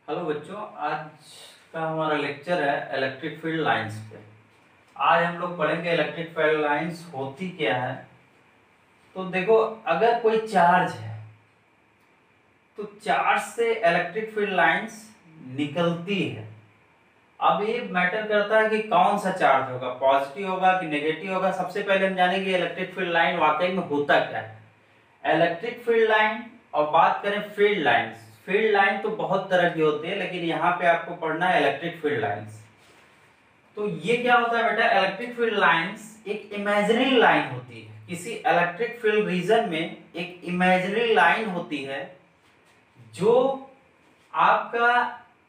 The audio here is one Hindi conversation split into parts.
हेलो बच्चों, आज का हमारा लेक्चर है इलेक्ट्रिक फील्ड लाइंस पे। आज हम लोग पढ़ेंगे इलेक्ट्रिक फील्ड लाइंस होती क्या है। तो देखो, अगर कोई चार्ज है तो चार्ज से इलेक्ट्रिक फील्ड लाइंस निकलती है। अब ये मैटर करता है कि कौन सा चार्ज होगा, पॉजिटिव होगा कि नेगेटिव होगा। सबसे पहले हम जानेंगे इलेक्ट्रिक फील्ड लाइन वाकई में होता क्या है। इलेक्ट्रिक फील्ड लाइन और बात करें फील्ड लाइंस। फील्ड लाइन तो बहुत तरह की होती है, लेकिन यहाँ पे आपको पढ़ना है इलेक्ट्रिक फील्ड लाइंस। तो ये क्या होता है बेटा, इलेक्ट्रिक फील्ड लाइंस एक इमेजिनरी लाइन होती है। किसी इलेक्ट्रिक फील्ड रीजन में एक इमेजिनरी लाइन होती है जो आपका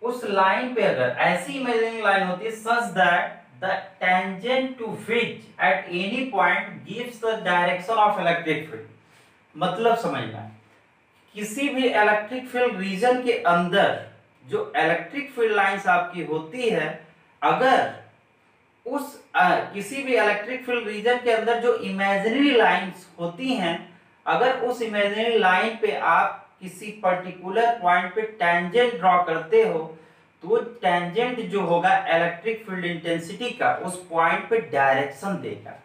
उस लाइन पे, अगर ऐसी इमेजिनरी लाइन होती है such that the tangent to which at any point gives the direction of electric field. मतलब समझना, किसी भी इलेक्ट्रिक फील्ड रीजन के अंदर जो इलेक्ट्रिक फील्ड लाइंस आपकी होती है, अगर उस किसी भी इलेक्ट्रिक फील्ड रीजन के अंदर जो इमेजिनरी लाइंस होती हैं, अगर उस इमेजिनरी लाइन पे आप किसी पर्टिकुलर पॉइंट पे टेंजेंट ड्रॉ करते हो, तो टेंजेंट जो होगा इलेक्ट्रिक फील्ड इंटेंसिटी का उस पॉइंट पे डायरेक्शन देगा।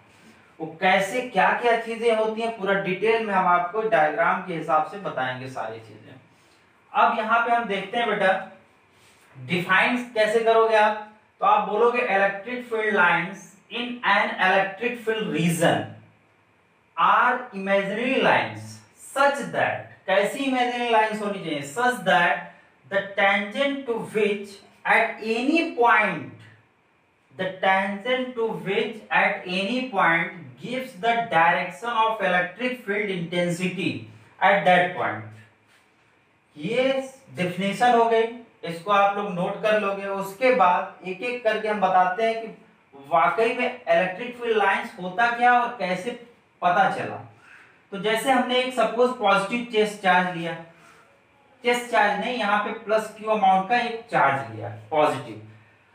वो कैसे, क्या क्या चीजें होती हैं, पूरा डिटेल में हम आपको डायग्राम के हिसाब से बताएंगे सारी चीजें। अब यहाँ पे हम देखते हैं बेटा, डिफाइन कैसे करोगे आप। तो आप बोलोगे electric field lines in an electric field region are imaginary lines such that, कैसी इमेजिनरी लाइंस होनी चाहिए, such that the tangent to which at any point, the tangent to which at any point gives the direction of electric field intensity at that point। ये डेफिनेशन हो गई, इसको आप लोग नोट कर लोगे। उसके बाद एक एक करके हम बताते हैं कि वाकई में इलेक्ट्रिक फील्ड लाइंस होता क्या और कैसे पता चला। तो जैसे हमने एक सपोज पॉजिटिव चेस्ट चार्ज लिया, चेस्ट चार्ज नहीं, यहाँ पे प्लस क्यू अमाउंट का एक चार्ज लिया पॉजिटिव।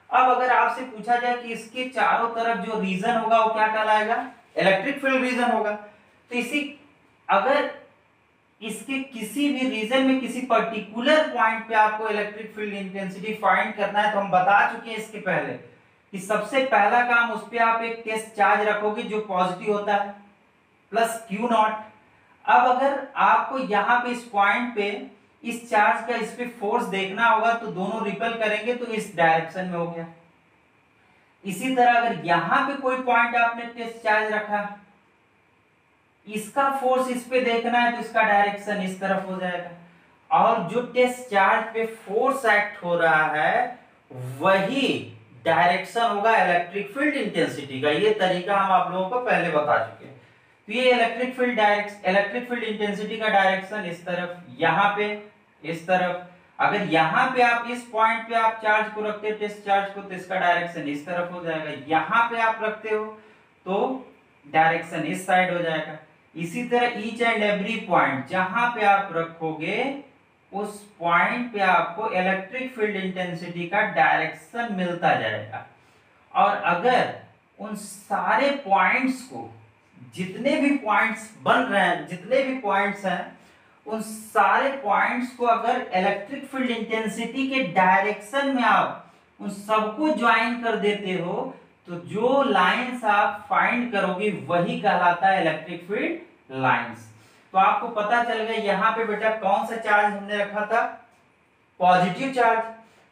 अब अगर आपसे पूछा जाए कि इसके चारों तरफ जो रीजन होगा वो क्या कहलाएगा, इलेक्ट्रिक फील्ड रीजन होगा। तो इसी, अगर इसके किसी भी रीजन में किसी पर्टिकुलर पॉइंट पे आपको इलेक्ट्रिक फील्ड इंटेंसिटी फाइंड करना है, तो हम बता चुके हैं इसके पहले कि सबसे पहला काम उस पे आप एक टेस्ट चार्ज रखोगे जो पॉजिटिव होता है प्लस क्यू नॉट। अब अगर आपको यहाँ पे इस पॉइंट पे इस चार्ज का इस पे फोर्स देखना होगा, तो दोनों रिपेल करेंगे तो इस डायरेक्शन में हो गया। इसी तरह अगर यहां पे कोई पॉइंट आपने टेस्ट चार्ज रखा, इसका फोर्स इस पे देखना है तो इसका डायरेक्शन इस तरफ हो जाएगा। और जो टेस्ट चार्ज पे फोर्स एक्ट हो रहा है वही डायरेक्शन होगा इलेक्ट्रिक फील्ड इंटेंसिटी का। ये तरीका हम आप लोगों को पहले बता चुके हैं। तो ये इलेक्ट्रिक फील्ड इंटेंसिटी का डायरेक्शन इस तरफ, यहाँ पे इस तरफ। अगर यहाँ पे आप इस पॉइंट पे आप चार्ज को रखते हो, टेस्ट चार्ज को, तो इसका डायरेक्शन इस तरफ हो जाएगा। यहाँ पे आप रखते हो तो डायरेक्शन इस साइड हो जाएगा। इसी तरह ईच एंड एवरी पॉइंट जहां पे आप रखोगे उस पॉइंट पे आपको इलेक्ट्रिक फील्ड इंटेंसिटी का डायरेक्शन मिलता जाएगा। और अगर उन सारे पॉइंट्स को, जितने भी पॉइंट्स बन रहे हैं, जितने भी पॉइंट्स हैं, उन सारे पॉइंट्स को अगर इलेक्ट्रिक फील्ड इंटेंसिटी के डायरेक्शन में आप उन सबको ज्वाइन कर देते हो, तो जो लाइंस आप फाइंड करोगे वही कहलाता है इलेक्ट्रिक फील्ड लाइंस। तो आपको पता चल गया यहाँ पे बेटा कौन सा चार्ज हमने रखा था, पॉजिटिव चार्ज।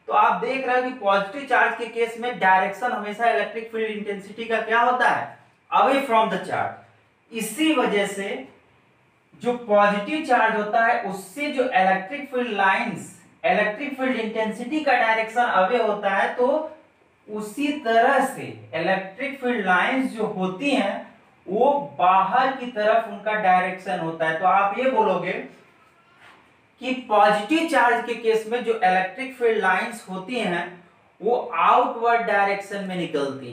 तो आप देख रहे हो कि पॉजिटिव चार्ज के केस में डायरेक्शन हमेशा इलेक्ट्रिक फील्ड इंटेंसिटी का क्या होता है, अवे फ्रॉम द चार्ज। इसी वजह से जो पॉजिटिव चार्ज होता है उससे जो electric field lines, electric field intensity का डायरेक्शन अवे होता है, तो उसी तरह से इलेक्ट्रिक फील्ड लाइंस जो होती हैं वो बाहर की तरफ उनका डायरेक्शन होता है। तो आप ये बोलोगे कि पॉजिटिव चार्ज के केस में जो इलेक्ट्रिक फील्ड लाइंस होती हैं वो आउटवर्ड डायरेक्शन में निकलती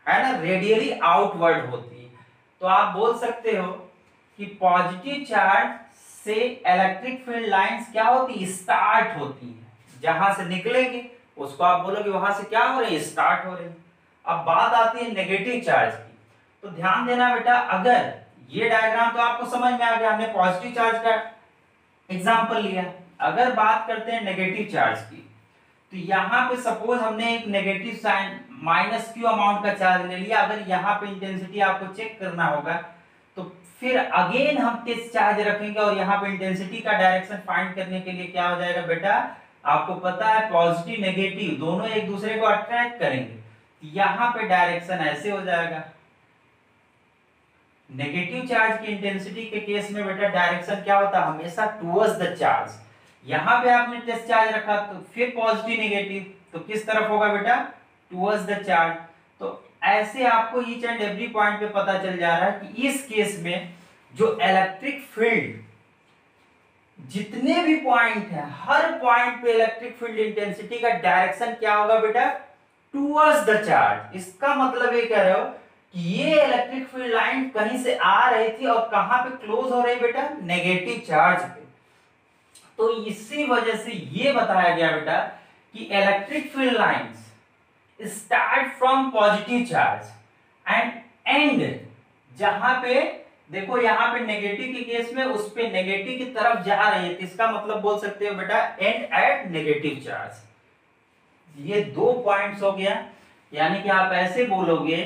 है ना, रेडियली आउटवर्ड होती है। तो आप बोल सकते हो कि पॉजिटिव चार्ज से इलेक्ट्रिक फील्ड लाइंस क्या होती है, स्टार्ट होती है। जहां से निकलेंगे उसको आप बोलोगे वहां से क्या हो रही है, स्टार्ट हो रही है। अब बात आती है नेगेटिव चार्ज की। तो ध्यान देना बेटा, अगर ये डायग्राम तो आपको समझ में आ गया, हमने पॉजिटिव चार्ज का एग्जांपल लिया। अगर बात करते हैं नेगेटिव चार्ज की, तो यहाँ पे सपोज हमने एक negative sign minus Q amount का चार्ज ले लिया, अगर यहाँ पे इंटेंसिटी आपको चेक करना होगा तो फिर अगेन हम टेस्ट चार्ज रखेंगे और यहाँ पे इंटेंसिटी का डायरेक्शन फाइंड करने के लिए क्या हो जाएगा बेटा, आपको पता है पॉजिटिव नेगेटिव दोनों एक दूसरे को अट्रैक्ट करेंगे, यहाँ पे डायरेक्शन ऐसे हो जाएगा। नेगेटिव चार्ज की इंटेंसिटी के केस में बेटा डायरेक्शन क्या होता है, हमेशा टुवर्ड्स द चार्ज। यहां पे आपने टेस्ट चार्ज रखा तो फिर पॉजिटिव नेगेटिव, तो किस तरफ होगा बेटा, टुवर्ड्स द चार्ज। तो ऐसे आपको ईच एंड एवरी पॉइंट पे पता चल जा रहा है कि इस केस में जो इलेक्ट्रिक फील्ड जितने भी पॉइंट है हर पॉइंट पे इलेक्ट्रिक फील्ड इंटेंसिटी का डायरेक्शन क्या होगा बेटा, टुवर्ड्स द चार्ज। इसका मतलब ये कह रहे हो कि ये इलेक्ट्रिक फील्ड लाइन कहीं से आ रही थी और कहां पे क्लोज हो रही बेटा, नेगेटिव चार्ज पे। तो इसी वजह से ये बताया गया बेटा कि electric field lines start from positive charge and and, जहां पे देखो यहाँ पे नेगेटिव के केस में उस पे नेगेटिव की तरफ जा रही है, तो इसका मतलब बोल सकते हो बेटा एंड एट नेगेटिव चार्ज। ये दो पॉइंट्स हो गया, यानी कि आप ऐसे बोलोगे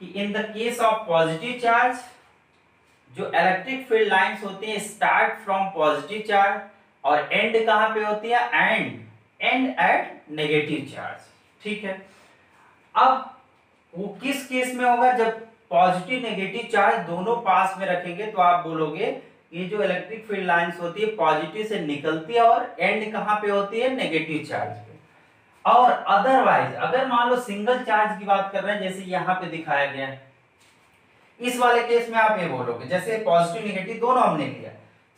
कि in the case of positive charge जो इलेक्ट्रिक फील्ड लाइंस होती है स्टार्ट फ्रॉम पॉजिटिव चार्ज और एंड कहां पे होती है, एंड एट नेगेटिव चार्ज। ठीक है, अब वो किस केस में होगा, जब पॉजिटिव नेगेटिव चार्ज दोनों पास में रखेंगे तो आप बोलोगे ये जो इलेक्ट्रिक फील्ड लाइंस होती है पॉजिटिव से निकलती है और एंड कहां पे होती है, नेगेटिव चार्ज पे। और अदरवाइज अगर मान लो सिंगल चार्ज की बात कर रहे हैं जैसे यहाँ पे दिखाया गया है, इस वाले केस में आप ये बोलोगे जैसे पॉजिटिव नेगेटिव दोनों हमने लिया,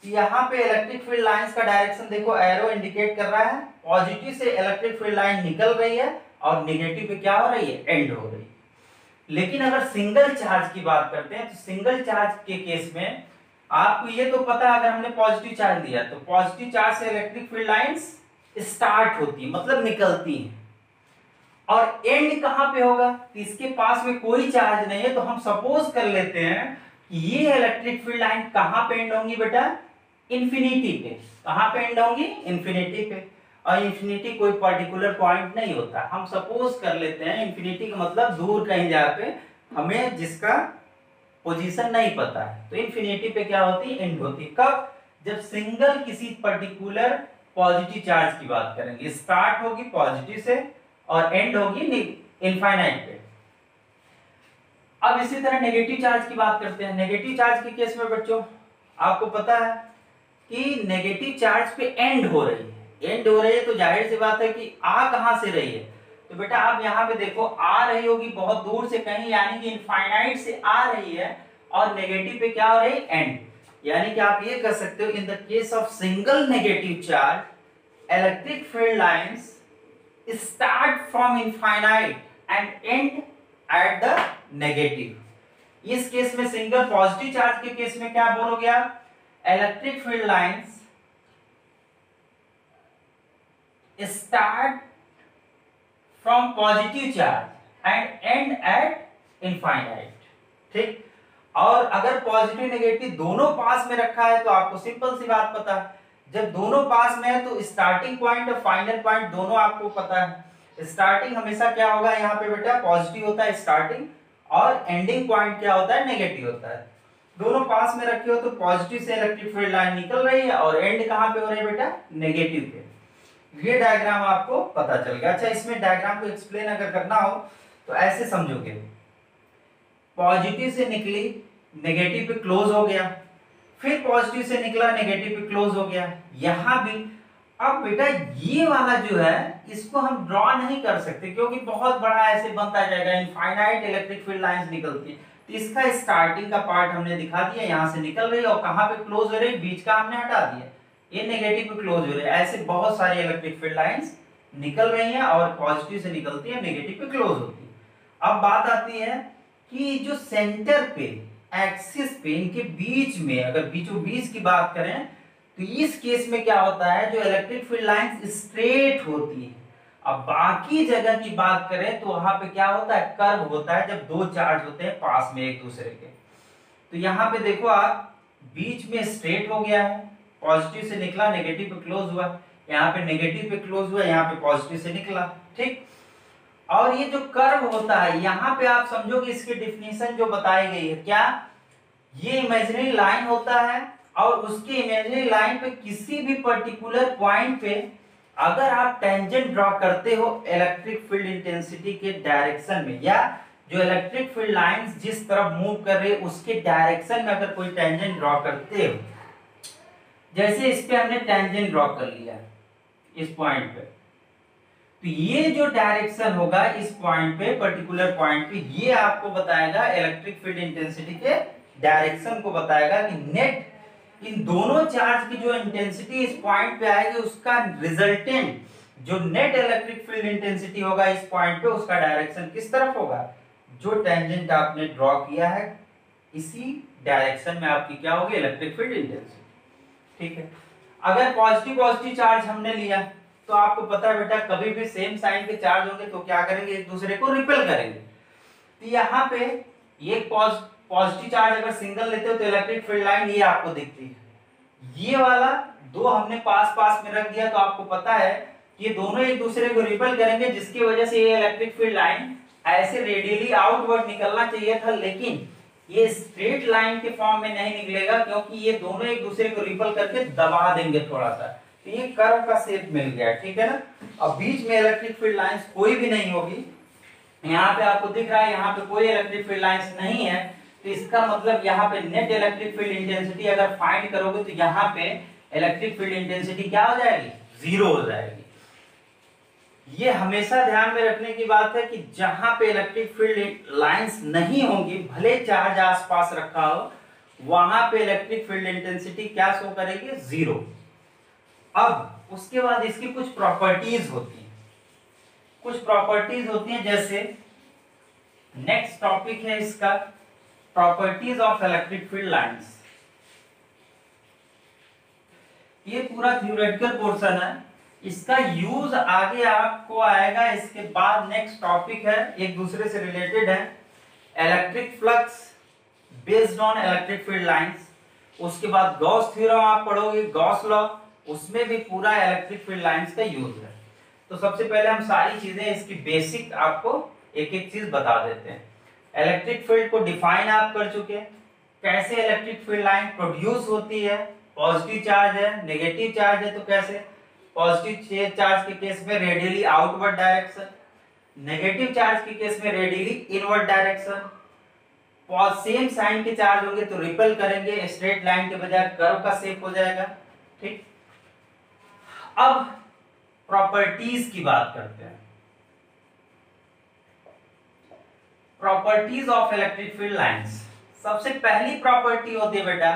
यहाँ पे इलेक्ट्रिक फील्ड लाइंस का डायरेक्शन देखो एरो इंडिकेट कर रहा है, पॉजिटिव से इलेक्ट्रिक फील्ड लाइन निकल रही है और नेगेटिव पे क्या हो रही है, एंड हो रही है। लेकिन अगर सिंगल चार्ज की बात करते हैं तो सिंगल चार्ज के केस में आपको ये तो पता है, अगर हमने पॉजिटिव चार्ज दिया तो पॉजिटिव चार्ज से इलेक्ट्रिक फील्ड लाइंस स्टार्ट होती है मतलब निकलती है, और एंड कहां पे होगा, तो इसके पास में कोई चार्ज नहीं है, तो हम सपोज कर लेते हैं कि ये इलेक्ट्रिक फील्ड लाइन कहां पे एंड होंगी बेटा, इंफिनिटी पे। कहां पे एंड होंगी, इंफिनिटी पे। और इंफिनिटी कोई पर्टिकुलर पॉइंट नहीं होता, हम सपोज कर लेते हैं इंफिनिटी का मतलब दूर कहीं जा पे हमें जिसका पोजीशन नहीं पता है, तो इंफिनिटी पे क्या होती है, एंड होती है। कब, जब सिंगल किसी पर्टिकुलर पॉजिटिव चार्ज की बात करेंगे, स्टार्ट होगी पॉजिटिव से और एंड होगी इनफाइनाइट पे। अब इसी तरह नेगेटिव चार्ज की बात करते हैं। नेगेटिव चार्ज के केस में बच्चों आपको पता है कि नेगेटिव चार्ज पे एंड हो रही है, तो जाहिर सी बात है कि आ कहां से रही है, तो बेटा आप यहाँ पे देखो आ रही होगी बहुत दूर से कहीं, यानी कि इनफाइनाइट से आ रही है, और नेगेटिव पे क्या हो रही है, एंड। यानी कि आप ये कह सकते हो in the case of single negative charge electric field lines start from infinite and and at the negative. इस केस में सिंगल पॉजिटिव चार्ज के केस में क्या बोलोगे आप, electric field lines start from positive charge and and eight infinite. ठीक, और अगर पॉजिटिव नेगेटिव दोनों पास में रखा है तो आपको सिंपल सी बात पता है, जब दोनों पास में है तो स्टार्टिंग पॉइंट और फाइनल पॉइंट दोनों आपको पता है। स्टार्टिंग हमेशा क्या होगा यहाँ पे बेटा, पॉजिटिव होता है स्टार्टिंग, और एंडिंग पॉइंट क्या होता है, नेगेटिव होता है। दोनों पास में रखे हो तो पॉजिटिव से इलेक्ट्रिक फील्ड लाइन निकल रही है और एंड कहां पे हो रही है बेटा, नेगेटिव पे। ये डायग्राम आपको पता चल गया। अच्छा, इसमें डायग्राम को एक्सप्लेन अगर करना हो तो ऐसे समझोगे, पॉजिटिव से निकली नेगेटिव पे क्लोज हो गया, फिर पॉजिटिव से निकला नेगेटिव पे क्लोज हो गया, यहां भी। अब बेटा ये वाला जो है इसको हम ड्रॉ नहीं कर सकते क्योंकि बहुत बड़ा ऐसे बनता जाएगा, इनफाइनाइट इलेक्ट्रिक फील्ड लाइंस निकलती है, तो इसका स्टार्टिंग का पार्ट हमने दिखा दिया, यहां से निकल रही है और कहां पे क्लोज हो रही है, बीच का हमने हटा दिया, ये नेगेटिव पे क्लोज हो रही है। ऐसे बहुत सारी इलेक्ट्रिक फील्ड लाइंस निकल रही हैं और पॉजिटिव से निकलती है, नेगेटिव पे क्लोज होती है। अब बात आती है कि जो सेंटर पे एक्सिस पे इनके बीच में अगर बीचों बीच की बात करें तो इस केस में क्या होता है, जो इलेक्ट्रिक फील्ड लाइंस स्ट्रेट होती है। अब बाकी जगह की बात करें तो वहां पे क्या होता है, कर्व होता है, जब दो चार्ज होते हैं पास में एक दूसरे के। तो यहाँ पे देखो आप बीच में स्ट्रेट हो गया है, पॉजिटिव से निकला नेगेटिव पे क्लोज हुआ, यहाँ पे नेगेटिव पे क्लोज हुआ, यहाँ पे पॉजिटिव से निकला, ठीक। और ये जो कर्व होता है, यहाँ पे आप समझोगे इसकी डिफिनीशन जो बताई गई है, क्या, ये इमेजिनरी लाइन होता है और उसके इमेजिनरी लाइन पे किसी भी पर्टिकुलर पॉइंट पे अगर आप टेंजेंट ड्रॉ करते हो इलेक्ट्रिक फील्ड इंटेंसिटी के डायरेक्शन में, या जो इलेक्ट्रिक फील्ड लाइंस जिस तरफ मूव कर रहे हैं उसके डायरेक्शन में अगर कोई टेंजेंट ड्रॉ करते हो, जैसे इस पे हमने टेंजेंट ड्रॉ कर लिया इस पॉइंट पे, तो ये जो डायरेक्शन होगा इस पॉइंट पे, पर्टिकुलर पॉइंट पे, ये आपको बताएगा इलेक्ट्रिक फील्ड इंटेंसिटी के डायरेक्शन को बताएगा कि नेट इन दोनों चार्ज की जो इंटेंसिटी इस पॉइंट पे आएगी उसका रिजल्टेंट जो नेट इलेक्ट्रिक फील्ड इंटेंसिटी होगा इस पॉइंट पे, उसका डायरेक्शन किस तरफ होगा, जो टेंजेंट आपने ड्रॉ किया है इसी डायरेक्शन में आपकी क्या होगी, इलेक्ट्रिक फील्ड इंटेंसिटी, ठीक है। अगर पॉजिटिव पॉजिटिव चार्ज हमने लिया तो आपको पता है बेटा, कभी भी सेम साइन के चार्ज होंगे तो क्या करेंगे, एक दूसरे को रिपेल करेंगे। तो यहाँ पे ये पॉजिटिव चार्ज अगर सिंगल लेते हो तो इलेक्ट्रिक फील्ड लाइन ये आपको दिखती है, ये वाला दो हमने पास पास में रख दिया तो आपको पता है कि ये दोनों एक दूसरे को रिपेल करेंगे, जिसकी वजह से ये इलेक्ट्रिक फील्ड लाइन ऐसे रेडियली आउटवर्ड निकलना चाहिए था, लेकिन ये स्ट्रेट लाइन के फॉर्म में नहीं निकलेगा क्योंकि ये दोनों एक दूसरे को रिपेल करके दबा देंगे थोड़ा सा, तो ये कर्व का शेप मिल गया, ठीक है ना। अब बीच में इलेक्ट्रिक फील्ड लाइंस कोई भी नहीं होगी, यहाँ पे आपको दिख रहा है यहाँ पे कोई इलेक्ट्रिक फील्ड लाइंस नहीं है, तो इसका मतलब यहाँ पे नेट इलेक्ट्रिक फील्ड इंटेंसिटी अगर फाइंड करोगे तो यहाँ पे इलेक्ट्रिक फील्ड इंटेंसिटी क्या हो जाएगी, 0 हो जाएगी। ये हमेशा ध्यान में रखने की बात है कि जहां पे इलेक्ट्रिक फील्ड लाइंस नहीं होंगी, भले चार्ज आसपास रखा हो, वहां पे इलेक्ट्रिक फील्ड इंटेंसिटी क्या शो करेगी, 0। अब उसके बाद इसकी कुछ प्रॉपर्टीज होती हैं, जैसे नेक्स्ट टॉपिक है इसका properties of electric field lines. ये पूरा थ्योरेटिकल पोर्शन है, इसका यूज आगे आपको आएगा। इसके बाद नेक्स्ट टॉपिक है, एक दूसरे से रिलेटेड है, electric flux based on electric field lines. उसके बाद गॉस थ्योरम आप पढ़ोगे, गॉस लॉ, उसमें भी पूरा इलेक्ट्रिक फील्ड लाइंस का यूज है। तो सबसे पहले हम सारी चीजें इसकी बेसिक आपको एक एक चीज बता देते हैं। इलेक्ट्रिक फील्ड को डिफाइन आप कर चुके हैं, कैसे इलेक्ट्रिक फील्ड लाइन प्रोड्यूस होती है, पॉजिटिव चार्ज है, नेगेटिव चार्ज है तो कैसे, पॉजिटिव चार्ज के केस में radially outward direction, negative charge के केस में radially inward direction, same sign के चार्ज होंगे तो रिपेल करेंगे, स्ट्रेट लाइन के बजाय कर्व का शेप हो जाएगा, ठीक। अब प्रॉपर्टीज की बात करते हैं, properties of electric field lines. सबसे पहली प्रॉपर्टी होती है बेटा,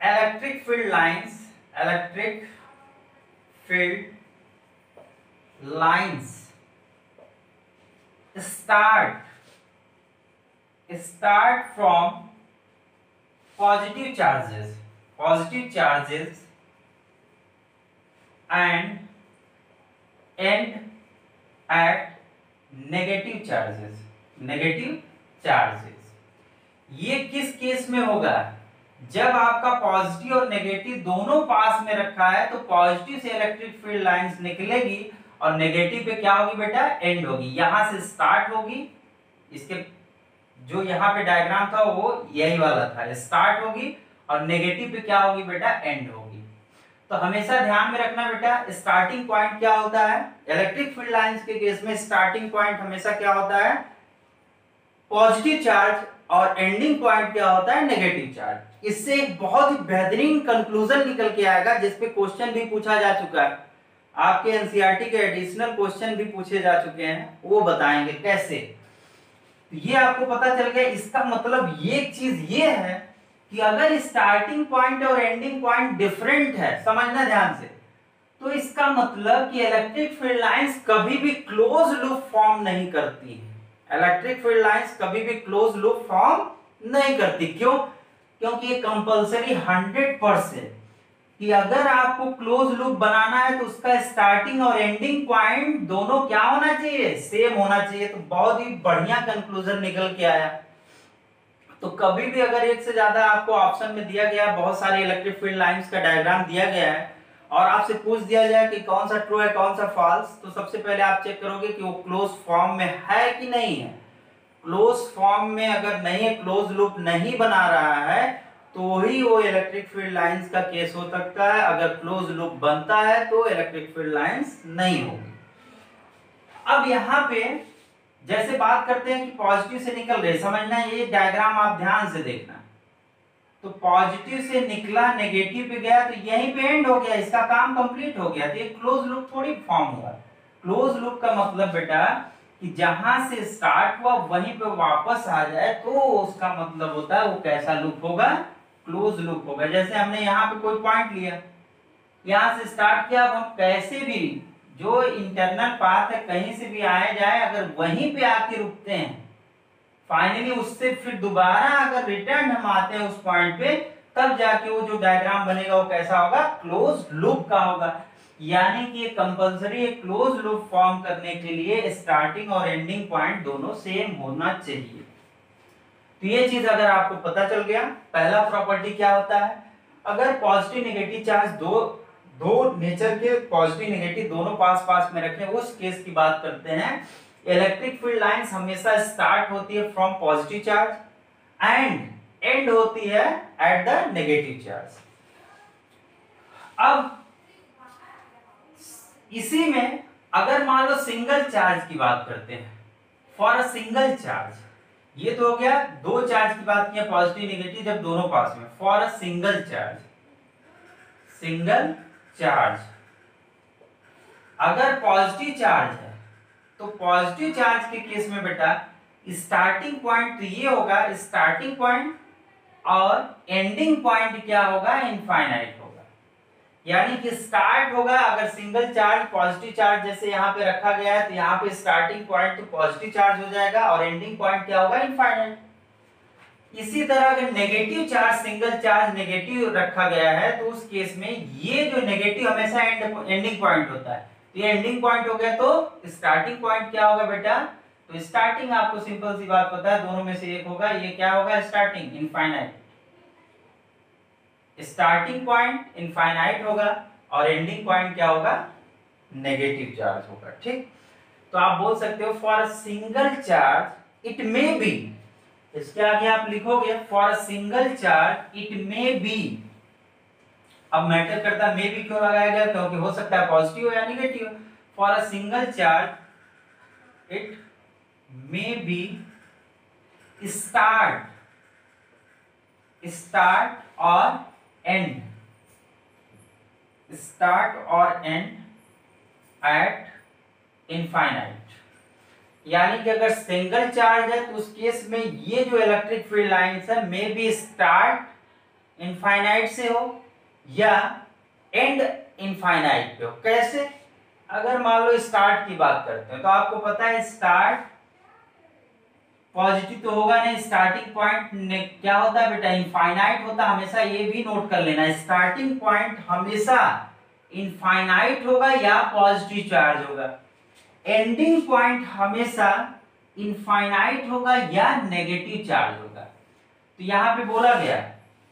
electric field lines, electric field lines start from positive charges and end at negative charges। ये किस केस में होगा, जब आपका पॉजिटिव और नेगेटिव दोनों पास में रखा है तो पॉजिटिव से इलेक्ट्रिक फील्ड लाइंस निकलेगी और नेगेटिव पे क्या होगी बेटा, एंड होगी। यहां से स्टार्ट होगी, इसके जो यहाँ पे डायग्राम था वो यही वाला था, स्टार्ट होगी और नेगेटिव पे क्या होगी बेटा, एंड होगी। तो हमेशा ध्यान में रखना बेटा, स्टार्टिंग पॉइंट क्या होता है, इलेक्ट्रिक फील्ड लाइंस के केस में स्टार्टिंग पॉइंट हमेशा क्या होता है, पॉजिटिव चार्ज, और एंडिंग पॉइंट क्या होता है, नेगेटिव चार्ज। इससे एक बहुत ही बेहतरीन कंक्लूजन निकल के आएगा, जिसपे क्वेश्चन भी पूछा जा चुका है, आपके एनसीईआरटी के एडिशनल क्वेश्चन भी पूछे जा चुके हैं, वो बताएंगे कैसे। ये आपको पता चल गया। इसका मतलब ये चीज ये है कि अगर स्टार्टिंग पॉइंट और एंडिंग पॉइंट डिफरेंट है, समझना ध्यान से, तो इसका मतलब कि इलेक्ट्रिक फील्ड लाइंस कभी भी क्लोज लूप फॉर्म नहीं करती है। इलेक्ट्रिक फील्ड लाइंस कभी भी क्लोज लूप फॉर्म नहीं करती। क्यों? क्योंकि ये कंपलसरी 100% कि अगर आपको क्लोज लूप बनाना है तो उसका स्टार्टिंग और एंडिंग पॉइंट दोनों क्या होना चाहिए, सेम होना चाहिए। तो बहुत ही बढ़िया कंक्लूजन निकल के आया। तो कभी भी अगर एक से ज्यादा आपको ऑप्शन में दिया गया, बहुत सारे इलेक्ट्रिक फील्ड लाइंस का डायग्राम दिया गया है और आपसे पूछ दिया जाए कि कौन सा ट्रू है कौन सा फॉल्स, तो सबसे पहले आप चेक करोगे कि वो क्लोज फॉर्म में है कि नहीं है। क्लोज फॉर्म में अगर नहीं है, क्लोज लूप नहीं बना रहा है, तो ही वो इलेक्ट्रिक फील्ड लाइंस का केस हो सकता है। अगर क्लोज लूप बनता है तो इलेक्ट्रिक फील्ड लाइंस नहीं होगी। अब यहाँ पे जैसे बात करते हैं कि पॉजिटिव से निकल रहे, समझना ये डायग्राम आप ध्यान से देखना। तो पॉजिटिव से निकला नेगेटिव पे गया तो यहीं पे एंड हो गया, इसका काम कंप्लीट हो गया। तो ये क्लोज लूप थोड़ी फॉर्म हुआ। क्लोज लूप का मतलब बेटा कि जहां से स्टार्ट हुआ वहीं पे वापस आ जाए, तो उसका मतलब होता है वो कैसा लूप होगा, क्लोज लूप होगा। जैसे हमने यहाँ पे कोई पॉइंट लिया, यहां से स्टार्ट किया, अब हम कैसे भी जो इंटरनल पाथ है कहीं से भी आए जाए, अगर वहीं पे आके रुकते हैं, फाइनली उससे फिर दोबारा अगर रिटर्न हम आते हैं उस पॉइंट पे, तब जाके वो जो डायग्राम बनेगा वो कैसा होगा, क्लोज लूप का होगा। यानी कि ये कंपलसरी एक क्लोज लूप फॉर्म करने के लिए स्टार्टिंग और एंडिंग पॉइंट दोनों सेम होना चाहिए। तो ये चीज अगर आपको पता चल गया, पहला प्रॉपर्टी क्या होता है, अगर पॉजिटिव नेगेटिव चार्ज दो नेचर के पॉजिटिव नेगेटिव दोनों पास पास में रखें, उस केस की बात करते हैं। इलेक्ट्रिक फील्ड लाइंस हमेशा स्टार्ट होती है from positive charge and and होती है एट द नेगेटिव चार्ज। अब इसी में अगर मान लो सिंगल चार्ज की बात करते हैं, फॉर अ सिंगल चार्ज, ये तो हो गया दो चार्ज की बात किया, पॉजिटिव नेगेटिव जब दोनों पास में। For a single charge, single charge अगर पॉजिटिव चार्ज है, तो पॉजिटिव चार्ज के केस में बेटा स्टार्टिंग पॉइंट तो ये होगा स्टार्टिंग पॉइंट, और एंडिंग पॉइंट क्या होगा, इनफाइनाइट होगा। यानी कि स्टार्ट होगा, अगर सिंगल चार्ज पॉजिटिव चार्ज जैसे यहाँ पे रखा गया है, तो यहाँ पे स्टार्टिंग पॉइंट तो पॉजिटिव चार्ज हो जाएगा और एंडिंग पॉइंट क्या होगा, इनफाइनाइट। इसी तरह अगर negative charge single charge negative रखा गया है, तो उस केस में ये जो नेगेटिव हमेशा एंडिंग पॉइंट होता है, तो ये एंडिंग पॉइंट हो गया, तो स्टार्टिंग पॉइंट क्या होगा बेटा, तो स्टार्टिंग आपको सिंपल सी बात पता है, दोनों में से एक होगा, ये क्या होगा, starting infinite. Starting point infinite होगा और एंडिंग पॉइंट क्या होगा, नेगेटिव चार्ज होगा। ठीक, तो आप बोल सकते हो for a single charge it may be, इसके आगे आप लिखोगे for a single charge it may be. अब मैटर करता है मे बी क्यों लगाया गया, क्योंकि हो सकता है पॉजिटिव हो या negative. For a single charge it may be start और एंड, स्टार्ट और एंड एट इनफाइनाइट। यानी कि अगर सिंगल चार्ज है तो उस केस में ये जो इलेक्ट्रिक फील्ड लाइंस है मे बी स्टार्ट इनफाइनाइट से हो या एंड इनफाइनाइट पे हो। कैसे, अगर मान लो स्टार्ट की बात करते हैं, तो आपको पता है स्टार्ट पॉजिटिव तो होगा नहीं, स्टार्टिंग पॉइंट क्या होता है बेटा, इनफाइनाइट होता है। हमेशा ये भी नोट कर लेना, स्टार्टिंग पॉइंट हमेशा इनफाइनाइट होगा या पॉजिटिव चार्ज होगा, एंडिंग पॉइंट हमेशा इनफाइनाइट होगा या नेगेटिव चार्ज होगा। तो यहां पे बोला गया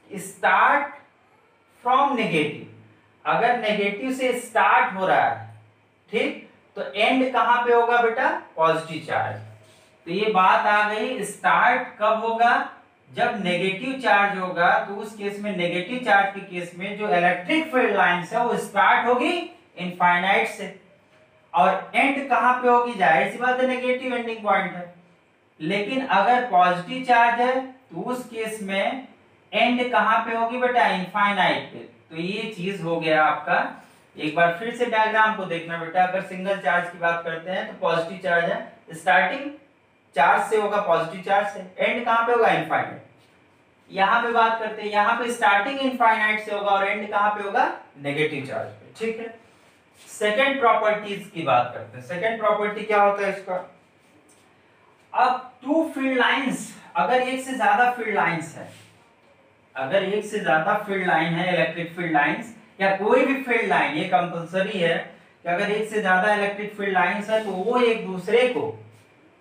स्टार्ट फ्रॉम नेगेटिव, अगर नेगेटिव से स्टार्ट हो रहा है, ठीक, तो एंड कहां पे होगा बेटा, पॉजिटिव चार्ज। तो ये बात आ गई, स्टार्ट कब होगा, जब नेगेटिव चार्ज होगा, तो उस केस में नेगेटिव चार्ज के केस में जो इलेक्ट्रिक फील्ड लाइंस है वो स्टार्ट होगी इनफाइनाइट से, और एंड कहां पे होगी, जाहिर सी बात है नेगेटिव एंडिंग पॉइंट है। लेकिन अगर पॉजिटिव चार्ज है तो उस केस में एंड कहां पे होगी बेटा, इनफाइनाइट पे। तो ये चीज हो गया आपका। एक बार फिर से डायग्राम को देखना बेटा, अगर सिंगल चार्ज की बात करते हैं तो पॉजिटिव चार्ज है, स्टार्टिंग चार्ज से होगा पॉजिटिव चार्ज से, एंड कहां पे होगा, इनफाइनाइट। यहां पे बात करते हैं, यहां पे स्टार्टिंग इनफाइनाइट से होगा और एंड कहां पे होगा, नेगेटिव चार्ज पे। ठीक है, सेकेंड प्रॉपर्टीज की बात करते हैं। सेकेंड प्रॉपर्टी क्या होता है इसका, अब टू फील्ड लाइंस, अगर एक से ज्यादा फील्ड लाइंस है, अगर एक से ज्यादा फील्ड लाइन है, इलेक्ट्रिक फील्ड लाइंस या कोई भी फील्ड लाइन, ये कंपलसरी है कि अगर एक से ज्यादा इलेक्ट्रिक फील्ड लाइंस है तो वो एक दूसरे को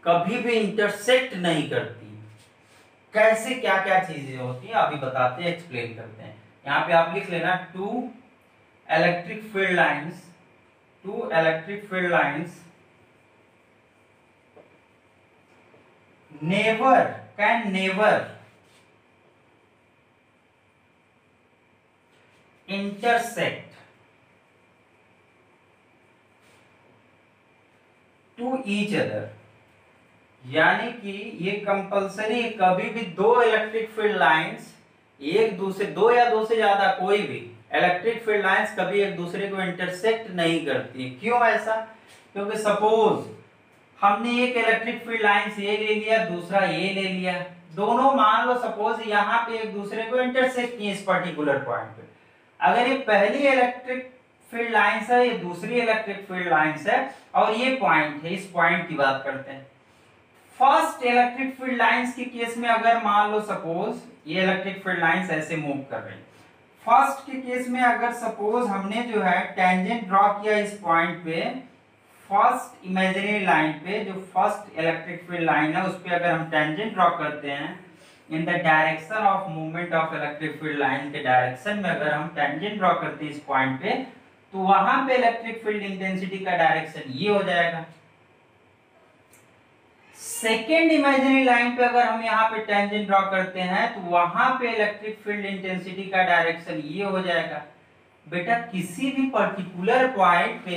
कभी भी इंटरसेक्ट नहीं करती। कैसे, क्या क्या चीजें होती हैं अभी बताते हैं, एक्सप्लेन करते हैं। यहाँ पे आप लिख लेना, to electric field lines, two electric field lines can never intersect to each other, यानी कि ये कंपलसरी कभी भी दो इलेक्ट्रिक फील्ड लाइंस एक दूसरे, दो या दो से ज्यादा कोई भी इलेक्ट्रिक फील्ड लाइंस कभी एक दूसरे को इंटरसेक्ट नहीं करती। क्यों ऐसा? क्योंकि सपोज हमने एक इलेक्ट्रिक फील्ड लाइंस ये ले लिया, दूसरा ये ले लिया, दोनों मान लो सपोज यहाँ पे एक दूसरे को इंटरसेक्ट किए इस पर्टिकुलर पॉइंट पे। अगर ये पहली इलेक्ट्रिक फील्ड लाइंस है, ये दूसरी इलेक्ट्रिक फील्ड लाइंस है और ये पॉइंट है, इस पॉइंट की बात करते हैं। फर्स्ट इलेक्ट्रिक फील्ड लाइंस के केस में अगर मान लो सपोज ये इलेक्ट्रिक फील्ड लाइंस ऐसे मूव कर रही है, फर्स्ट के केस में अगर सपोज हमने जो है टेंजेंट ड्रॉ किया इस पॉइंट पे, फर्स्ट इमेजिनरी लाइन पे, जो फर्स्ट इलेक्ट्रिक फील्ड लाइन है उस पे अगर हम टेंजेंट ड्रॉ करते हैं in the direction of movement of electric field line के डायरेक्शन में अगर हम टेंजेंट ड्रॉ करते हैं इस पॉइंट पे, तो वहां पे इलेक्ट्रिक फील्ड इंटेंसिटी का डायरेक्शन ये हो जाएगा। सेकेंड इमेजिनरी लाइन पे अगर हम यहाँ पे टेंजेंट ड्रॉ करते हैं तो वहां पे इलेक्ट्रिक फील्ड इंटेंसिटी का डायरेक्शन ये हो जाएगा। बेटा किसी भी पर्टिकुलर पॉइंट पे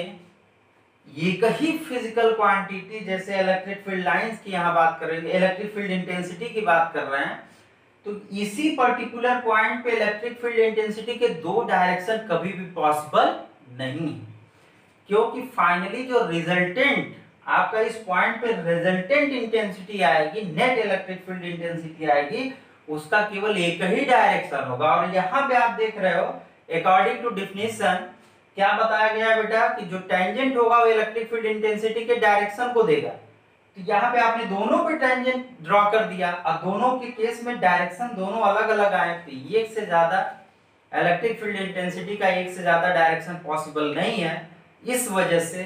एक ही फिजिकल क्वांटिटी, जैसे इलेक्ट्रिक फील्ड लाइंस की यहाँ बात कर रहे हैं, इलेक्ट्रिक फील्ड इंटेंसिटी की बात कर रहे हैं, तो इसी पर्टिकुलर पॉइंट पे इलेक्ट्रिक फील्ड इंटेंसिटी के दो डायरेक्शन कभी भी पॉसिबल नहीं, क्योंकि फाइनली जो रिजल्टेंट आपका इस पॉइंट पे रिजल्टेंट इंटेंसिटी आएगी, नेट इलेक्ट्रिक फील्ड इंटेंसिटी आएगी, उसका केवल एक ही डायरेक्शन होगा। और यहाँ पे आप देख रहे हो अकॉर्डिंग टू डिफिनेशन क्या बताया गया है बेटा कि जो टेंजेंट होगा वो इलेक्ट्रिक फील्ड इंटेंसिटी के डायरेक्शन को देगा। तो यहाँ पे आपने दोनों पे टेंजेंट ड्रॉ कर दिया और दोनों के केस में डायरेक्शन दोनों अलग अलग आए, तो एक से ज्यादा इलेक्ट्रिक फील्ड इंटेंसिटी का एक से ज्यादा डायरेक्शन पॉसिबल नहीं है। इस वजह से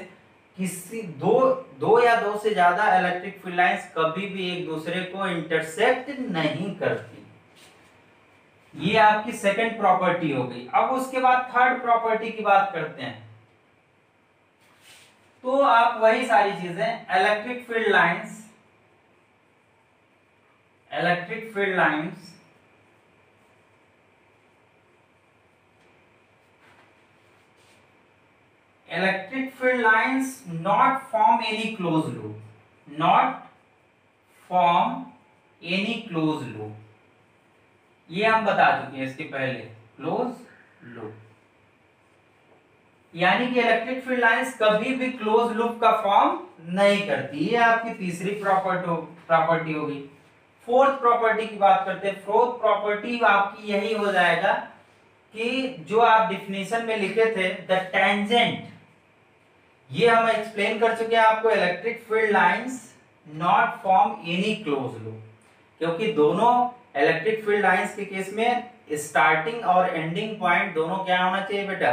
किसी दो या दो से ज्यादा इलेक्ट्रिक फील्ड लाइंस कभी भी एक दूसरे को इंटरसेक्ट नहीं करती। ये आपकी सेकंड प्रॉपर्टी हो गई। अब उसके बाद थर्ड प्रॉपर्टी की बात करते हैं। तो आप वही सारी चीजें electric field lines not form any closed loop, ये हम बता चुके हैं इसके पहले, क्लोज लूप, यानी कि इलेक्ट्रिक फील्ड लाइंस कभी भी क्लोज लूप का फॉर्म नहीं करती। ये आपकी तीसरी प्रॉपर्टी होगी। फोर्थ प्रॉपर्टी की बात करते हैं। फोर्थ प्रॉपर्टी आपकी यही हो जाएगा कि जो आप डिफिनेशन में लिखे थे द टेंजेंट, ये हम एक्सप्लेन कर चुके हैं आपको, electric field lines not form any close loop, क्योंकि दोनों इलेक्ट्रिक फील्ड लाइंस के केस में स्टार्टिंग और एंडिंग पॉइंट दोनों क्या होना चाहिए बेटा,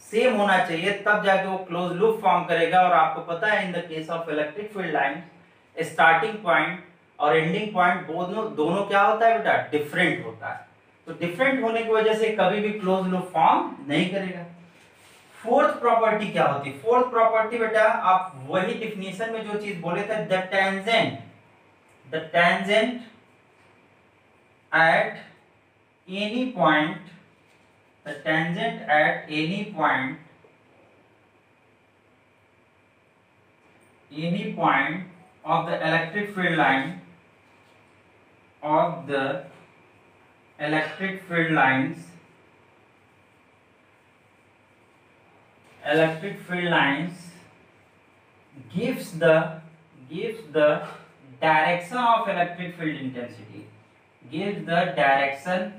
सेम होना चाहिए, तब जाके वो क्लोज लूप फॉर्म करेगा। और आपको पता है in the case of electric field line starting point और एंडिंग पॉइंट दोनों क्या होता है बेटा, डिफरेंट होता है। तो डिफरेंट होने की वजह से कभी भी क्लोज लूप फॉर्म नहीं करेगा। फोर्थ प्रॉपर्टी क्या होती है? फोर्थ प्रॉपर्टी बेटा आप वही डिफिनेशन में जो चीज बोले थे, the tangent at any point, the tangent at any point of the electric field line of the electric field lines gives the direction of electric field intensity, gives the direction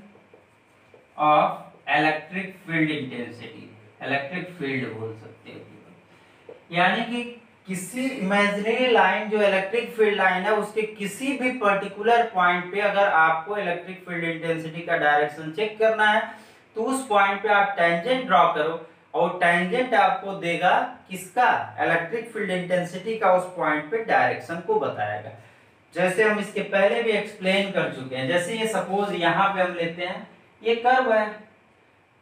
of electric field intensity, electric field बोल सकते हो। यानी कि किसी इमेजिनरी लाइन जो इलेक्ट्रिक फील्ड लाइन है उसके किसी भी पर्टिकुलर पॉइंट पे अगर आपको इलेक्ट्रिक फील्ड इंटेंसिटी का डायरेक्शन चेक करना है तो उस पॉइंट पे आप टेंजेंट ड्रॉ करो और टेंजेंट आपको देगा किसका, इलेक्ट्रिक फील्ड इंटेंसिटी का, उस पॉइंट पे डायरेक्शन को बताएगा। जैसे हम इसके पहले भी एक्सप्लेन कर चुके हैं। जैसे ये सपोज यहाँ पे हम लेते हैं, ये कर्व है,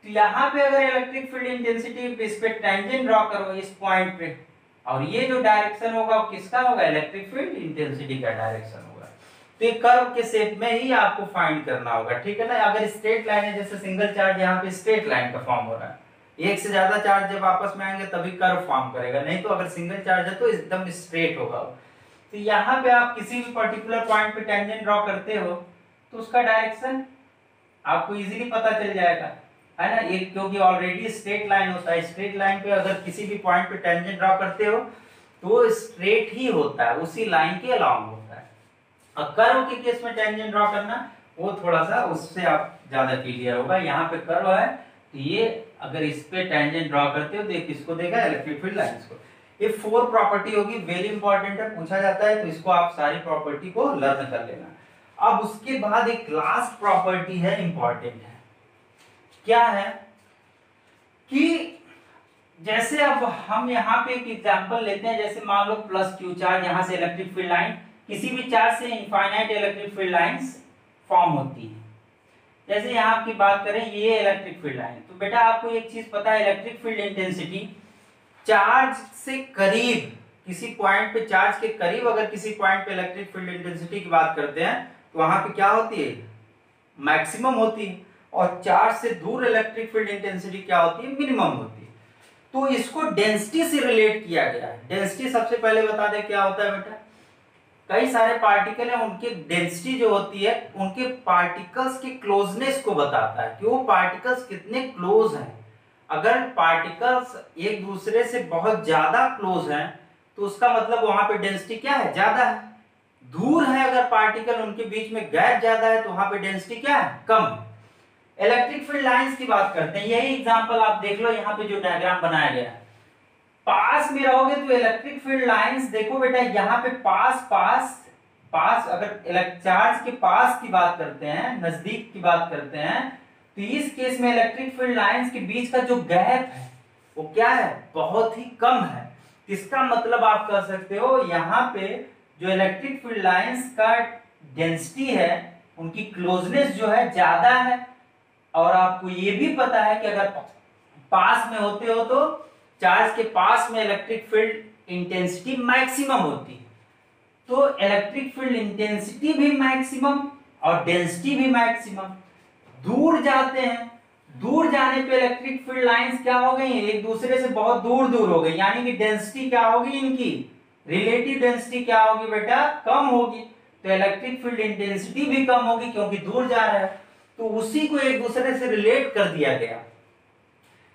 तो यहाँ पे अगर इलेक्ट्रिक फील्ड इंटेंसिटी इस पे टेंजेंट ड्रॉ करो इस पॉइंट पे, और ये जो डायरेक्शन होगा वो किसका होगा, इलेक्ट्रिक फील्ड इंटेंसिटी का डायरेक्शन होगा। तो ये कर्व के शेप में ही आपको फाइंड करना होगा, ठीक है ना। अगर स्ट्रेट लाइन है, जैसे सिंगल चार्ज यहाँ पे स्ट्रेट लाइन का फॉर्म हो रहा है, एक से ज्यादा चार्ज जब आपस में आएंगे तभी कर्व फॉर्म करेगा, नहीं तो अगर सिंगल चार्ज है तो एकदम स्ट्रेट होगा। तो यहाँ पे आप किसी भी पर्टिकुलर पॉइंट पे टेंजेंट ड्रॉ करते हो तो उसका डायरेक्शन आपको इजीली पता चल जाएगा, है ना। एक क्योंकि ऑलरेडी स्ट्रेट लाइन होता है, स्ट्रेट लाइन पे अगर किसी भी पॉइंट पे टेंजेंट ड्रॉ करते हो तो स्ट्रेट ही होता है, उसी लाइन के अलोंग होता है। और कर्व के केस में टेंजेंट ड्रॉ करना वो थोड़ा सा उससे आप ज्यादा क्लियर होगा। यहाँ पे कर्व है तो ये अगर इस पे टेंजेंट ड्रॉ करते हो तो ये किसको देगा, इलेक्ट्रिक फील्ड लाइंस को। ये 4 प्रॉपर्टी होगी, वेरी इंपॉर्टेंट है, पूछा जाता है, तो इसको आप सारी प्रॉपर्टी को लर्न कर लेना। अब उसके बाद एक लास्ट प्रॉपर्टी है, इंपॉर्टेंट है, क्या है कि जैसे अब हम यहाँ पे एक एग्जांपल लेते हैं, जैसे मान लो प्लस क्यू चार्ज, यहाँ से इलेक्ट्रिक फील्ड लाइन, किसी भी चार्ज से infinite electric field lines form होती है। जैसे यहाँ की बात करें, ये इलेक्ट्रिक फील्ड लाइन, तो बेटा आपको एक चीज पता है, इलेक्ट्रिक फील्ड इंटेंसिटी चार्ज से करीब, किसी पॉइंट पे चार्ज के करीब अगर किसी पॉइंट पे इलेक्ट्रिक फील्ड इंटेंसिटी की बात करते हैं तो वहां पे क्या होती है, मैक्सिमम होती है, और चार्ज से दूर इलेक्ट्रिक फील्ड इंटेंसिटी क्या होती है, मिनिमम होती है। तो इसको डेंसिटी से रिलेट किया गया है। डेंसिटी सबसे पहले बता दें क्या होता है बेटा, कई सारे पार्टिकल हैं, उनकी डेंसिटी जो होती है उनके पार्टिकल्स की क्लोजनेस को बताता है कि वो पार्टिकल्स कितने क्लोज हैं। अगर पार्टिकल्स एक दूसरे से बहुत ज्यादा क्लोज हैं तो उसका मतलब वहां पे डेंसिटी क्या है, ज्यादा है। दूर है अगर पार्टिकल, उनके बीच में गैप ज्यादा है तो वहां पे डेंसिटी क्या है, कम है। इलेक्ट्रिक फील्ड लाइंस की बात करते हैं, यही एग्जांपल आप देख लो, यहाँ पे जो डायग्राम बनाया गया है, पास में रहोगे तो इलेक्ट्रिक फील्ड लाइंस देखो बेटा, यहाँ पे पास पास पास, अगर चार्ज के पास की बात करते हैं, नजदीक की बात करते हैं, तो इस केस में इलेक्ट्रिक फील्ड लाइंस के बीच का जो गैप है वो क्या है, बहुत ही कम है। इसका मतलब आप कह सकते हो यहाँ पे जो इलेक्ट्रिक फील्ड लाइंस का डेंसिटी है, उनकी क्लोजनेस जो है ज्यादा है। और आपको ये भी पता है कि अगर पास में होते हो तो चार्ज के पास में इलेक्ट्रिक फील्ड इंटेंसिटी मैक्सिमम होती है। तो इलेक्ट्रिक फील्ड इंटेंसिटी भी मैक्सिमम और डेंसिटी भी मैक्सिमम। दूर जाते हैं, दूर जाने पे इलेक्ट्रिक फील्ड लाइंस क्या हो गई, एक दूसरे से बहुत दूर दूर हो गई, यानी कि डेंसिटी क्या होगी इनकी, रिलेटिव डेंसिटी क्या होगी बेटा, कम होगी। तो इलेक्ट्रिक फील्ड इंटेंसिटी भी कम होगी क्योंकि दूर जा रहा है। तो उसी को एक दूसरे से रिलेट कर दिया गया,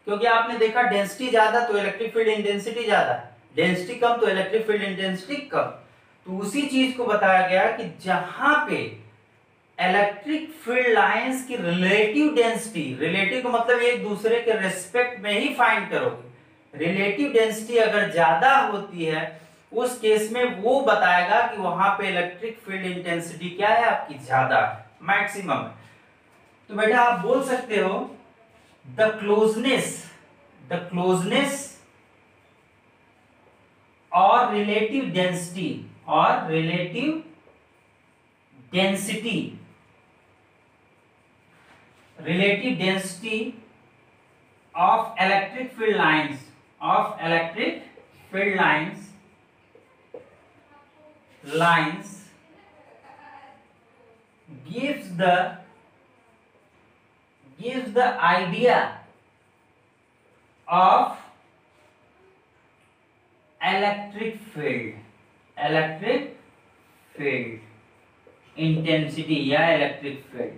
क्योंकि आपने देखा डेंसिटी ज्यादा तो इलेक्ट्रिक फील्ड इंटेंसिटी ज्यादा, डेंसिटी कम तो इलेक्ट्रिक फील्ड इंटेंसिटी कम। तो उसी चीज को बताया गया कि जहां पे इलेक्ट्रिक फील्ड लाइंस की रिलेटिव डेंसिटी, रिलेटिव का मतलब एक दूसरे के रेस्पेक्ट में ही फाइंड करोगे, रिलेटिव डेंसिटी अगर ज्यादा होती है उस केस में वो बताएगा कि वहां पे इलेक्ट्रिक फील्ड इंटेंसिटी क्या है आपकी, ज्यादा, मैक्सिमम है। तो बेटा आप बोल सकते हो द क्लोजनेस और relative density of electric field lines gives the idea of electric field intensity या इलेक्ट्रिक फील्ड।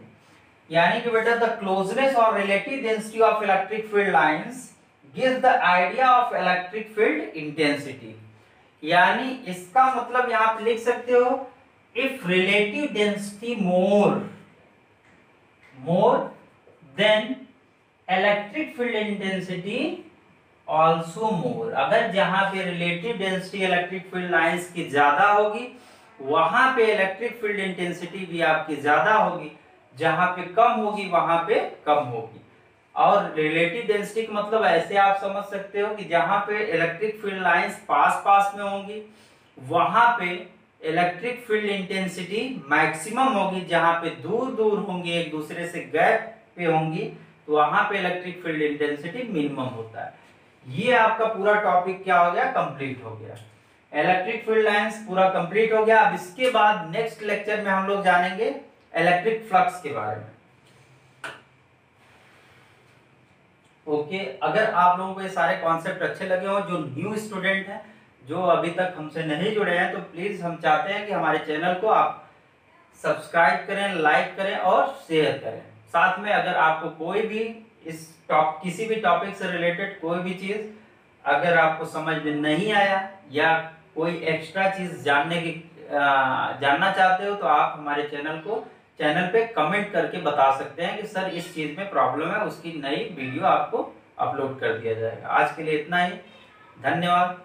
यानी कि बेटा द क्लोजनेस और relative density of electric field lines gives the idea of electric field intensity. यानी इसका मतलब यहां पे लिख सकते हो, if relative density more than electric field intensity also more. अगर जहां पे relative density electric field lines की ज्यादा होगी वहां पे इलेक्ट्रिक फील्ड इंटेंसिटी भी आपकी ज्यादा होगी, जहां पे कम होगी वहां पे कम होगी। और रिलेटिव डेंसिटी का मतलब ऐसे आप समझ सकते हो कि जहां पे इलेक्ट्रिक फील्ड लाइंस पास में होंगी वहां पे इलेक्ट्रिक फील्ड इंटेंसिटी मैक्सिमम होगी, जहां पे दूर होंगी एक दूसरे से गैप पे होंगी तो वहां पे इलेक्ट्रिक फील्ड इंटेंसिटी मिनिमम होता है। ये आपका पूरा टॉपिक क्या हो गया, कंप्लीट हो गया। इलेक्ट्रिक फील्ड लाइंस पूरा कंप्लीट हो गया। अब इसके बाद नेक्स्ट लेक्चर में हम लोग जानेंगे इलेक्ट्रिक फ्लक्स के बारे में। ओके, अगर आप लोगों को ये सारे कॉन्सेप्ट अच्छे लगे हो, जो न्यू स्टूडेंट हैं, जो अभी तक हमसे नहीं जुड़े हैं, तो प्लीज हम चाहते हैं कि हमारे चैनल को आप सब्सक्राइब करें, लाइक करें और शेयर करें। साथ में अगर आपको कोई भी किसी भी टॉपिक से रिलेटेड कोई भी चीज अगर आपको समझ में नहीं आया या कोई एक्स्ट्रा चीज जानना चाहते हो, तो आप हमारे चैनल पे कमेंट करके बता सकते हैं कि सर इस चीज में प्रॉब्लम है, उसकी नई वीडियो आपको अपलोड कर दिया जाएगा। आज के लिए इतना ही, धन्यवाद।